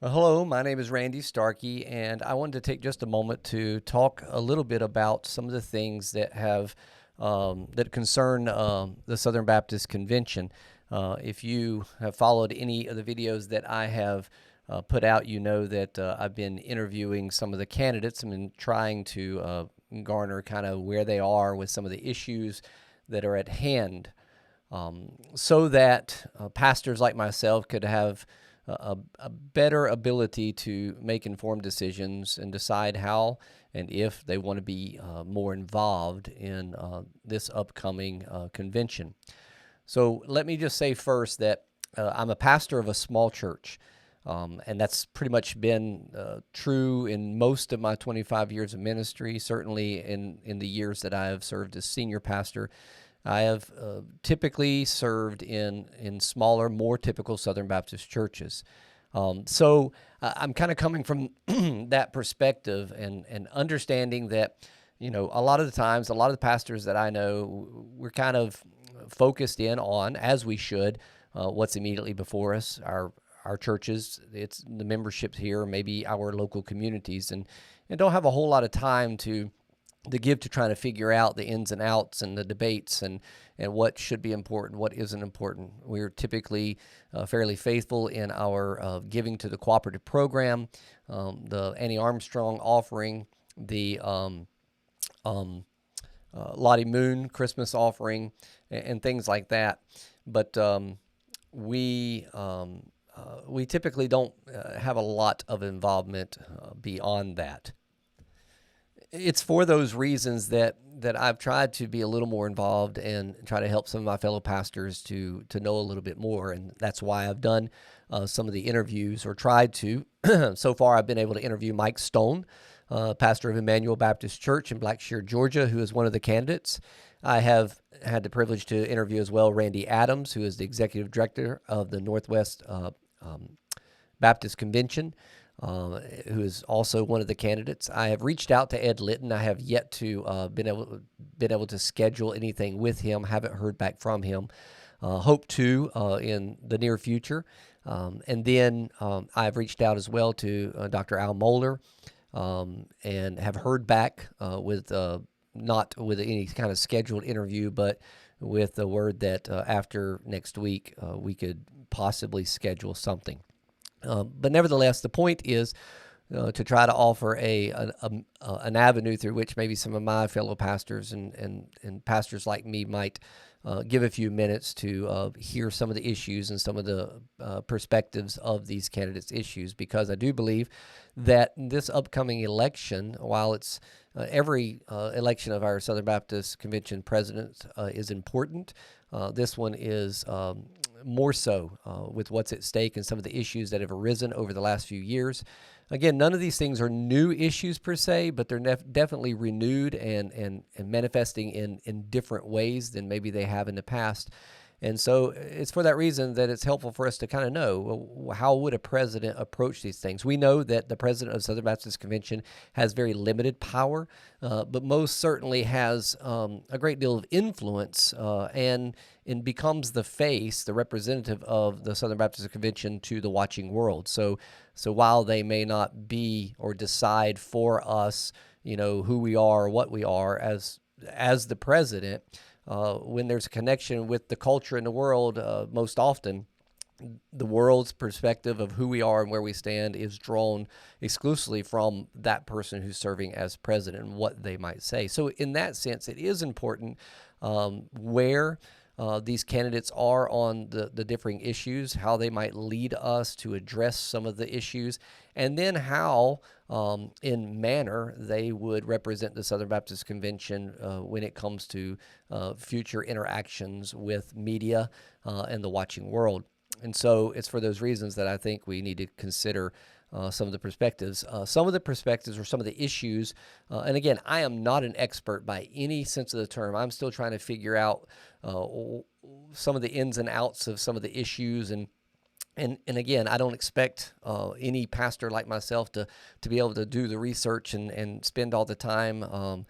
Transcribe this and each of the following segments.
Hello, my name is Randy Starkey, and I wanted to take just a moment to talk a little bit about some of the things that that concern the Southern Baptist Convention. If you have followed any of the videos that I have put out, you know that I've been interviewing some of the candidates and been trying to garner kind of where they are with some of the issues that are at hand, so that pastors like myself could have a better ability to make informed decisions and decide how and if they want to be more involved in this upcoming convention. So let me just say first that I'm a pastor of a small church. And that's pretty much been true in most of my 25 years of ministry, certainly in the years that I have served as senior pastor. I have typically served in smaller, more typical Southern Baptist churches. So I'm kind of coming from that perspective and understanding that, a lot of the times, a lot of the pastors that I know, we're kind of focused in on, as we should, what's immediately before us, our churches, it's the memberships here, maybe our local communities, and don't have a whole lot of time to give to trying to figure out the ins and outs and the debates and what should be important, what isn't important. We're typically fairly faithful in our giving to the cooperative program, the Annie Armstrong offering, the Lottie Moon Christmas offering, and things like that. But we typically don't have a lot of involvement beyond that. It's for those reasons that I've tried to be a little more involved and try to help some of my fellow pastors to know a little bit more, and that's why I've done some of the interviews, or tried to. So far, I've been able to interview Mike Stone, pastor of Emmanuel Baptist Church in Blackshear, Georgia, who is one of the candidates. I have had the privilege to interview as well Randy Adams, who is the executive director of the Northwest Baptist Convention, who is also one of the candidates. I have reached out to Ed Litton. I have yet to been able to schedule anything with him. Haven't heard back from him. Hope to in the near future. And then I've reached out as well to Dr. Al Mohler, and have heard back with not with any kind of scheduled interview, but with the word that after next week we could possibly schedule something. But nevertheless, the point is to try to offer an avenue through which maybe some of my fellow pastors and pastors like me might give a few minutes to hear some of the issues and some of the perspectives of these candidates' issues, because I do believe that this upcoming election, while it's every election of our Southern Baptist Convention president is important, this one is more so with what's at stake and some of the issues that have arisen over the last few years. Again, none of these things are new issues per se, but they're definitely renewed and manifesting in different ways than maybe they have in the past. And so it's for that reason that it's helpful for us to kind of know, how would a president approach these things? We know that the president of the Southern Baptist Convention has very limited power, but most certainly has a great deal of influence and becomes the face, the representative of the Southern Baptist Convention to the watching world. So while they may not be or decide for us, who we are or what we are as the president, when there's a connection with the culture in the world, most often the world's perspective of who we are and where we stand is drawn exclusively from that person who's serving as president and what they might say. So in that sense, it is important where these candidates are on the differing issues, how they might lead us to address some of the issues, and then how, in manner, they would represent the Southern Baptist Convention when it comes to future interactions with media and the watching world. And so it's for those reasons that I think we need to consider some of the perspectives. Some of the perspectives or some of the issues, and again, I am not an expert by any sense of the term. I'm still trying to figure out some of the ins and outs of some of the issues, and again, I don't expect any pastor like myself to be able to do the research and spend all the time,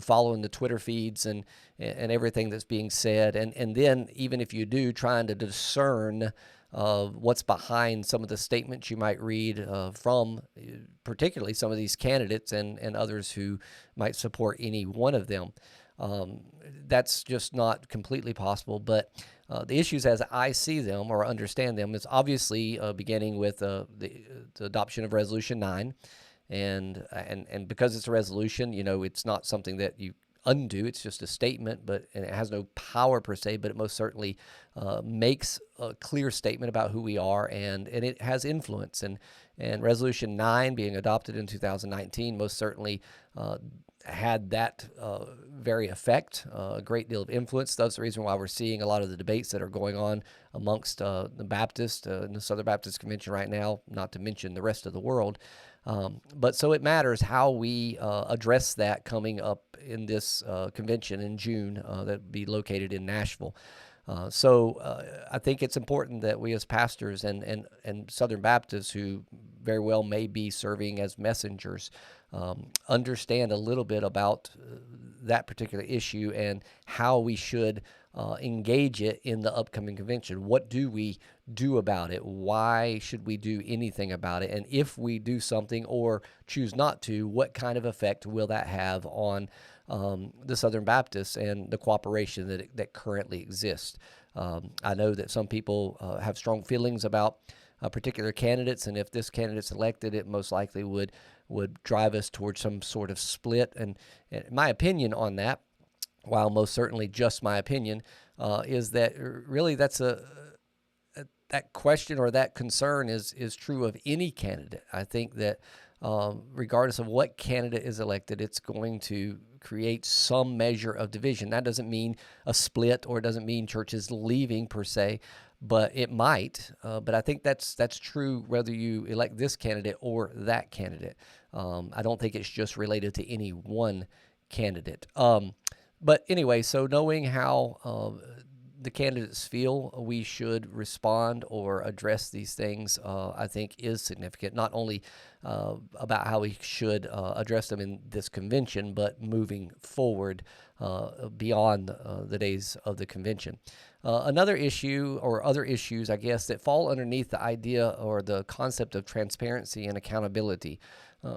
following the Twitter feeds and everything that's being said. And then even if you do, trying to discern what's behind some of the statements you might read from particularly some of these candidates and others who might support any one of them. That's just not completely possible, but the issues as I see them or understand them is obviously beginning with the adoption of Resolution 9. And because it's a resolution, it's not something that you undo. It's just a statement, and it has no power per se, but it most certainly makes a clear statement about who we are, and it has influence. And Resolution 9 being adopted in 2019 most certainly had that very effect, a great deal of influence. That's the reason why we're seeing a lot of the debates that are going on amongst the Baptists in the Southern Baptist Convention right now, not to mention the rest of the world. But so it matters how we address that coming up in this convention in June that will be located in Nashville. So I think it's important that we as pastors and Southern Baptists who very well may be serving as messengers understand a little bit about that particular issue and how we should engage it in the upcoming convention. What do we do about it? Why should we do anything about it? And if we do something or choose not to, what kind of effect will that have on the Southern Baptists and the cooperation that currently exists? I know that some people have strong feelings about particular candidates, and if this candidate's elected, it most likely would drive us towards some sort of split. And my opinion on that, while most certainly just my opinion, is that really that's that question or that concern is true of any candidate. I think that regardless of what candidate is elected, it's going to create some measure of division. That doesn't mean a split, or it doesn't mean churches leaving per se, but it might. But I think that's true whether you elect this candidate or that candidate. I don't think it's just related to any one candidate. But anyway, so knowing how the candidates feel we should respond or address these things, I think is significant, not only about how we should address them in this convention, but moving forward beyond the days of the convention. Another issue, or other issues, I guess, that fall underneath the idea or the concept of transparency and accountability.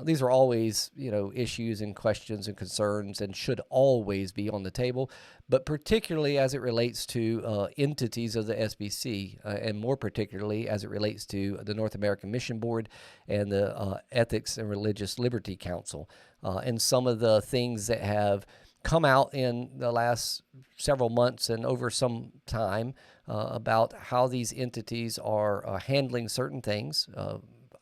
These are always, issues and questions and concerns, and should always be on the table, but particularly as it relates to entities of the SBC, and more particularly as it relates to the North American Mission Board and the Ethics and Religious Liberty Council, and some of the things that have come out in the last several months and over some time about how these entities are handling certain things,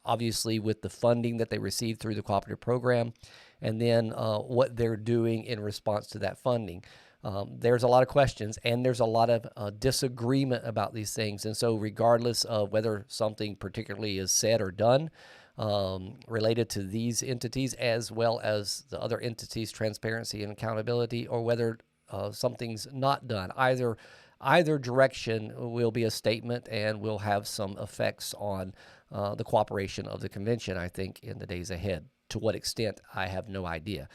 obviously with the funding that they receive through the cooperative program, and then what they're doing in response to that funding. There's a lot of questions, and there's a lot of disagreement about these things. And so regardless of whether something particularly is said or done related to these entities, as well as the other entities' transparency and accountability, or whether something's not done, either direction will be a statement and will have some effects on the cooperation of the convention, I think, in the days ahead. To what extent, I have no idea.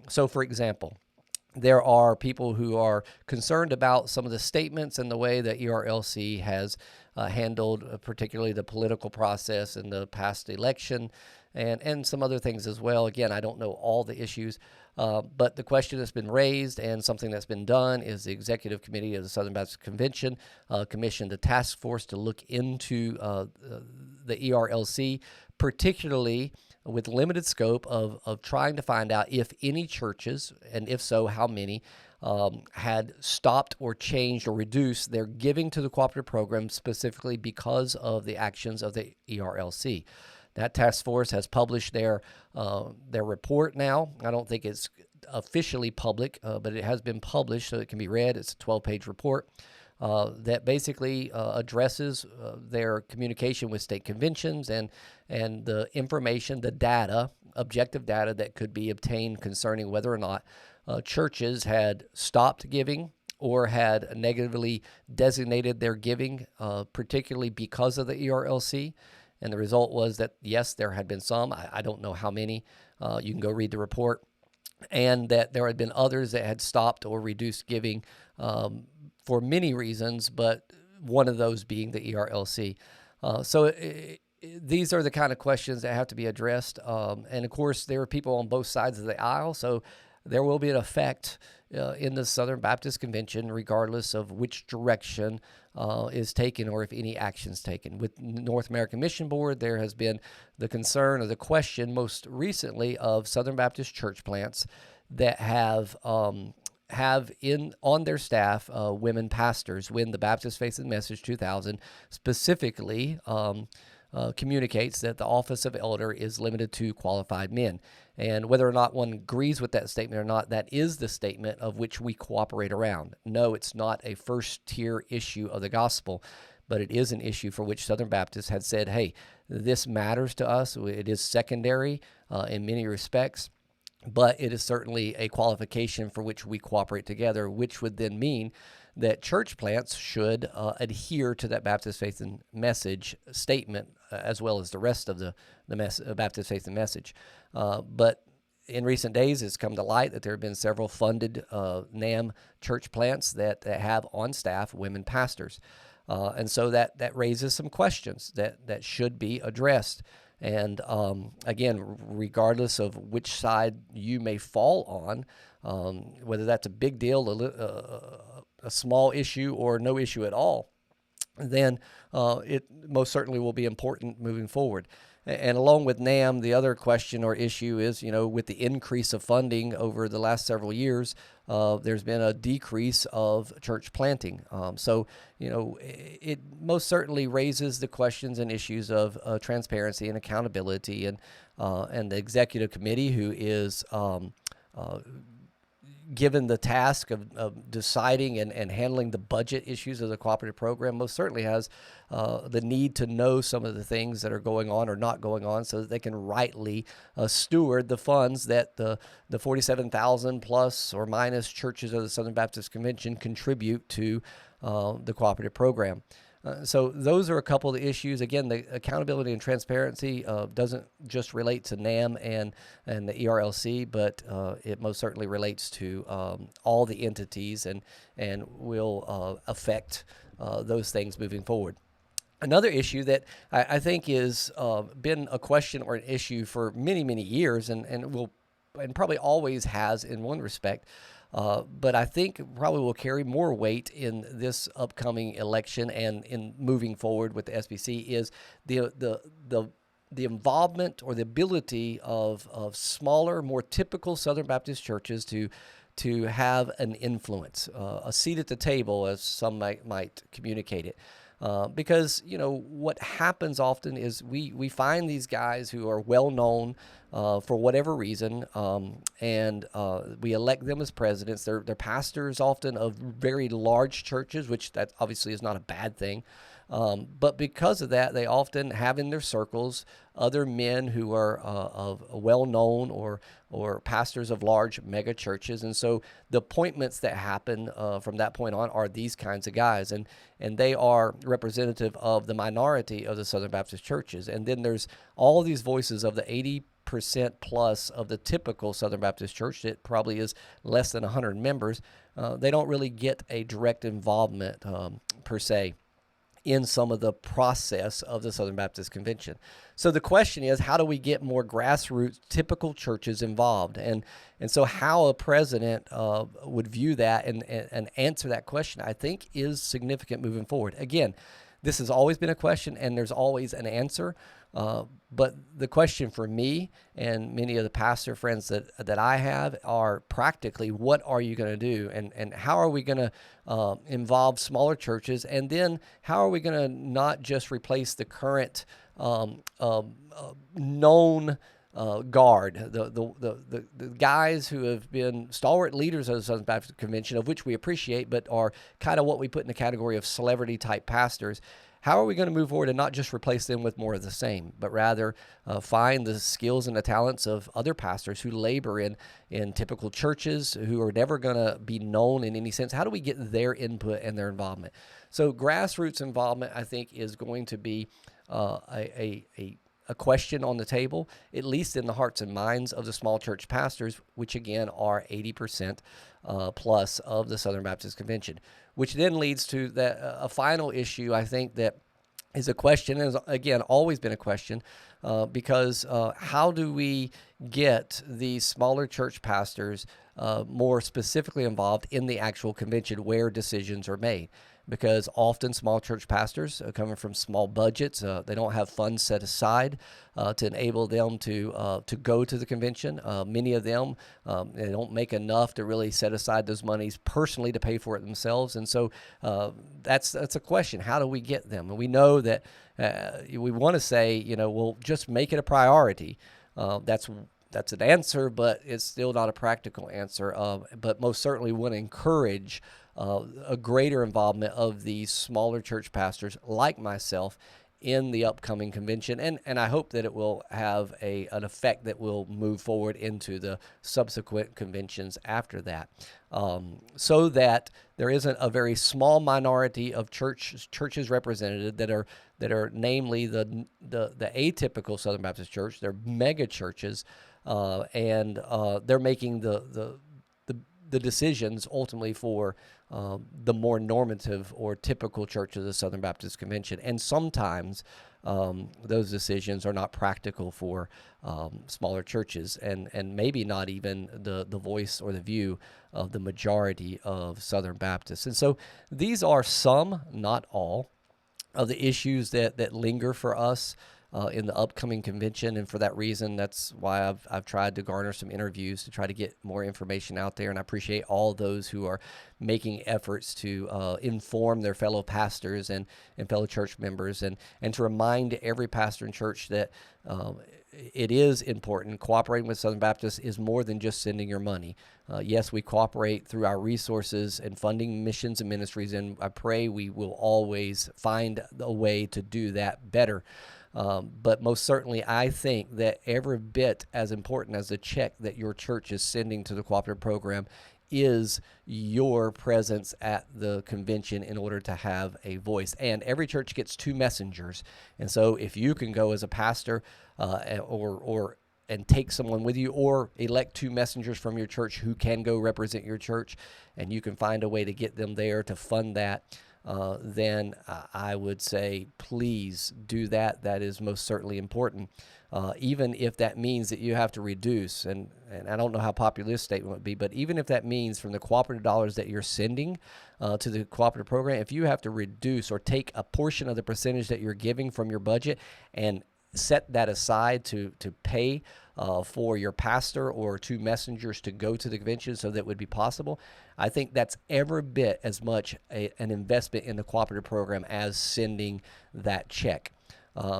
So, for example, there are people who are concerned about some of the statements and the way that ERLC has handled particularly the political process in the past election, and some other things as well. Again, I don't know all the issues, but the question that's been raised and something that's been done is the Executive Committee of the Southern Baptist Convention commissioned a task force to look into the ERLC, particularly with limited scope of trying to find out if any churches, and if so, how many, had stopped or changed or reduced their giving to the cooperative program specifically because of the actions of the ERLC. That task force has published their report now. I don't think it's officially public, but it has been published so it can be read. It's a 12-page report that basically addresses their communication with state conventions and the information, the data, objective data that could be obtained concerning whether or not churches had stopped giving or had negatively designated their giving, particularly because of the ERLC. And the result was that, yes, there had been some. I don't know how many. You can go read the report. And that there had been others that had stopped or reduced giving for many reasons, but one of those being the ERLC. These are the kind of questions that have to be addressed. And of course, there are people on both sides of the aisle, so there will be an effect in the Southern Baptist Convention, regardless of which direction is taken or if any action is taken. With North American Mission Board, there has been the concern or the question most recently of Southern Baptist church plants that have on their staff women pastors, when the Baptist Faith and Message 2000 specifically communicates that the office of elder is limited to qualified men. And whether or not one agrees with that statement or not, that is the statement of which we cooperate around. No, it's not a first-tier issue of the gospel, but it is an issue for which Southern Baptists had said, hey, this matters to us. It is secondary in many respects, but it is certainly a qualification for which we cooperate together, which would then mean that church plants should adhere to that Baptist Faith and Message statement, as well as the rest of the Baptist Faith and Message. But in recent days, it's come to light that there have been several funded NAM church plants that have on staff women pastors. And so that raises some questions that should be addressed. And again, regardless of which side you may fall on, whether that's a big deal, a small issue, or no issue at all, then it most certainly will be important moving forward. And along with NAM, the other question or issue is, with the increase of funding over the last several years, there's been a decrease of church planting. So it most certainly raises the questions and issues of transparency and accountability, and the executive committee, who is given the task of deciding and handling the budget issues of the cooperative program, most certainly has the need to know some of the things that are going on or not going on, so that they can rightly steward the funds that the 47,000 plus or minus churches of the Southern Baptist Convention contribute to the cooperative program. So those are a couple of the issues. Again, the accountability and transparency doesn't just relate to NAM and the ERLC, but it most certainly relates to all the entities and will affect those things moving forward. Another issue that I think is been a question or an issue for many, many years, and probably always has in one respect, but I think probably will carry more weight in this upcoming election and in moving forward with the SBC, is the involvement or the ability of smaller, more typical Southern Baptist churches to have an influence, a seat at the table, as some might communicate it. Because what happens often is we find these guys who are well known for whatever reason, and we elect them as presidents. They're pastors often of very large churches, which that obviously is not a bad thing. But because of that, they often have in their circles other men who are of well-known or pastors of large mega churches. And so the appointments that happen from that point on are these kinds of guys. And they are representative of the minority of the Southern Baptist churches. And then there's all these voices of the 80% plus of the typical Southern Baptist church that probably is less than 100 members. They don't really get a direct involvement per se in some of the process of the Southern Baptist Convention. So the question is, how do we get more grassroots typical churches involved? And so how a president would view that and answer that question, I think, is significant moving forward. Again, this has always been a question, and there's always an answer. But the question for me and many of the pastor friends that I have are practically, what are you going to do? And how are we going to involve smaller churches? And then how are we going to not just replace the current known guard, the guys who have been stalwart leaders of the Southern Baptist Convention, of which we appreciate, but are kind of what we put in the category of celebrity type pastors? How are we going to move forward and not just replace them with more of the same, but rather find the skills and the talents of other pastors who labor in typical churches, who are never going to be known in any sense? How do we get their input and their involvement? So grassroots involvement, I think, is going to be a a question on the table, at least in the hearts and minds of the small church pastors, which again are 80% plus of the Southern Baptist Convention, which then leads to a final issue, I think, that is a question, and has again always been a question, because how do we get these smaller church pastors more specifically involved in the actual convention where decisions are made? Because often small church pastors coming from small budgets, they don't have funds set aside to enable them to go to the convention. Many of them, they don't make enough to really set aside those monies personally to pay for it themselves. And so that's a question. How do we get them? And we know that we want to say, we'll just make it a priority. That's an answer, but it's still not a practical answer. But most certainly want to encourage a greater involvement of these smaller church pastors like myself in the upcoming convention, and I hope that it will have an effect that will move forward into the subsequent conventions after that, so that there isn't a very small minority of churches represented that are namely the atypical Southern Baptist Church. They're mega churches, and they're making the decisions ultimately for the more normative or typical church of the Southern Baptist Convention. And sometimes those decisions are not practical for smaller churches, and maybe not even the voice or the view of the majority of Southern Baptists. And so these are some, not all, of the issues that linger for us in the upcoming convention, and for that reason, that's why I've tried to garner some interviews to try to get more information out there. And I appreciate all those who are making efforts to inform their fellow pastors and fellow church members, and to remind every pastor and church that it is important. Cooperating with Southern Baptists is more than just sending your money. Yes, we cooperate through our resources and funding missions and ministries, and I pray we will always find a way to do that better. But most certainly, I think that every bit as important as the check that your church is sending to the cooperative program is your presence at the convention in order to have a voice. And every church gets two messengers. And so if you can go as a pastor and take someone with you, or elect two messengers from your church who can go represent your church, and you can find a way to get them there to fund that, then I would say please do that. That is most certainly important, even if that means that you have to reduce, and I don't know how popular this statement would be, but even if that means from the cooperative dollars that you're sending to the cooperative program, if you have to reduce or take a portion of the percentage that you're giving from your budget and set that aside to pay for your pastor or two messengers to go to the convention so that would be possible, I think that's every bit as much an investment in the cooperative program as sending that check.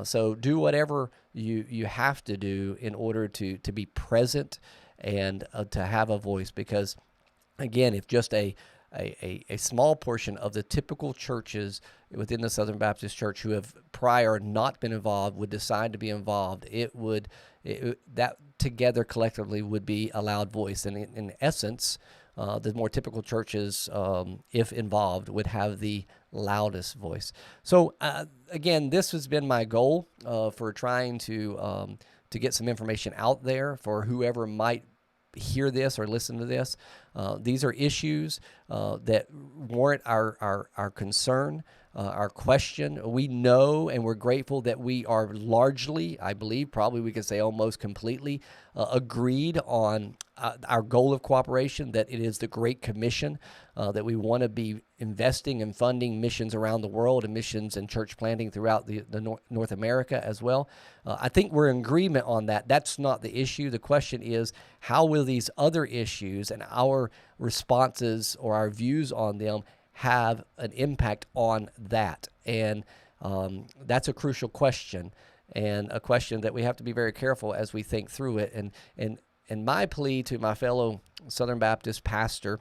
So do whatever you have to do in order to be present and to have a voice, because, again, if just a small portion of the typical churches within the Southern Baptist Church who have prior not been involved would decide to be involved, that together collectively would be a loud voice. And in essence, the more typical churches, if involved, would have the loudest voice. So again, this has been my goal for trying to get some information out there for whoever might hear this or listen to this. These are issues that warrant our concern, our question. We know and we're grateful that we are largely, I believe, probably we could say almost completely, agreed on our goal of cooperation, that it is the Great Commission, that we want to be investing and funding missions around the world and missions and church planting throughout the North America as well. I think we're in agreement on that. That's not the issue. The question is, how will these other issues and our responses or our views on them have an impact on that? And that's a crucial question, and a question that we have to be very careful as we think through it. And my plea to my fellow Southern Baptist pastor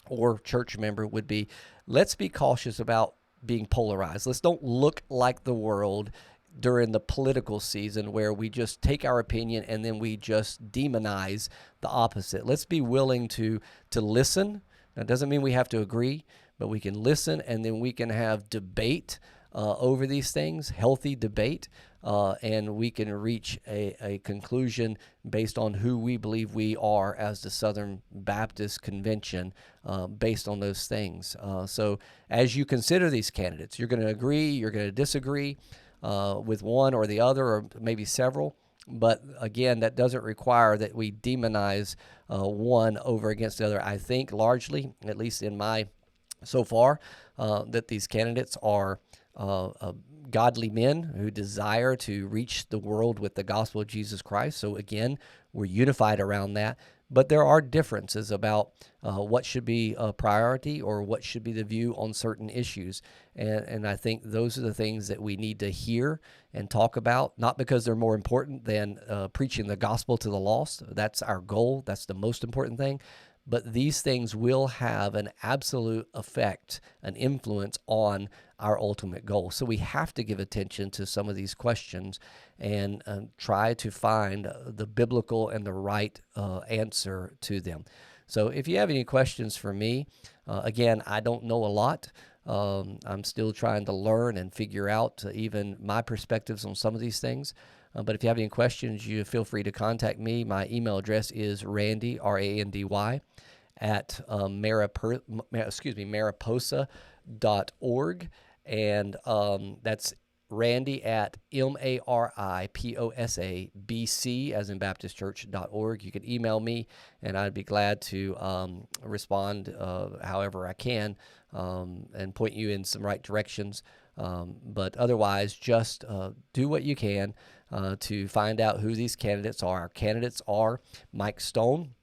or church member would be, let's be cautious about being polarized. Let's don't look like the world during the political season where we just take our opinion and then we just demonize the opposite. Let's be willing to listen. That doesn't mean we have to agree, but we can listen, and then we can have debate over these things, healthy debate, and we can reach a conclusion based on who we believe we are as the Southern Baptist Convention, based on those things. So as you consider these candidates, you're going to agree, you're going to disagree with one or the other, or maybe several. But again, that doesn't require that we demonize one over against the other. I think largely, at least in my so far, that these candidates are godly men who desire to reach the world with the gospel of Jesus Christ. So again, we're unified around that. But there are differences about what should be a priority or what should be the view on certain issues. And I think those are the things that we need to hear and talk about, not because they're more important than preaching the gospel to the lost. That's our goal. That's the most important thing. But these things will have an absolute effect, an influence on our ultimate goal. So we have to give attention to some of these questions and try to find the biblical and the right answer to them. So if you have any questions for me, again, I don't know a lot. I'm still trying to learn and figure out even my perspectives on some of these things. But if you have any questions, you feel free to contact me. My email address is Randy, R-A-N-D-Y, at mariposa.org. And that's Randy at MARIPOSABC, as in BaptistChurch.org. You can email me, and I'd be glad to respond however I can and point you in some right directions. But otherwise, just do what you can to find out who these candidates are. Our candidates are Mike Stone,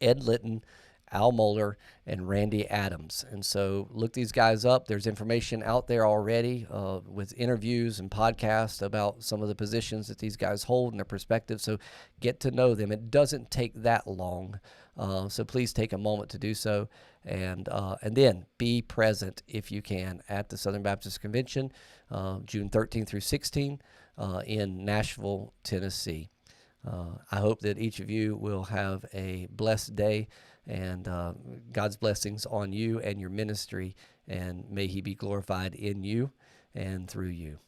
Ed Litton, Al Mohler, and Randy Adams. And so look these guys up. There's information out there already with interviews and podcasts about some of the positions that these guys hold and their perspectives. So get to know them. It doesn't take that long. So please take a moment to do so. And then be present, if you can, at the Southern Baptist Convention, June 13 through 16 in Nashville, Tennessee. I hope that each of you will have a blessed day, and God's blessings on you and your ministry, and may He be glorified in you and through you.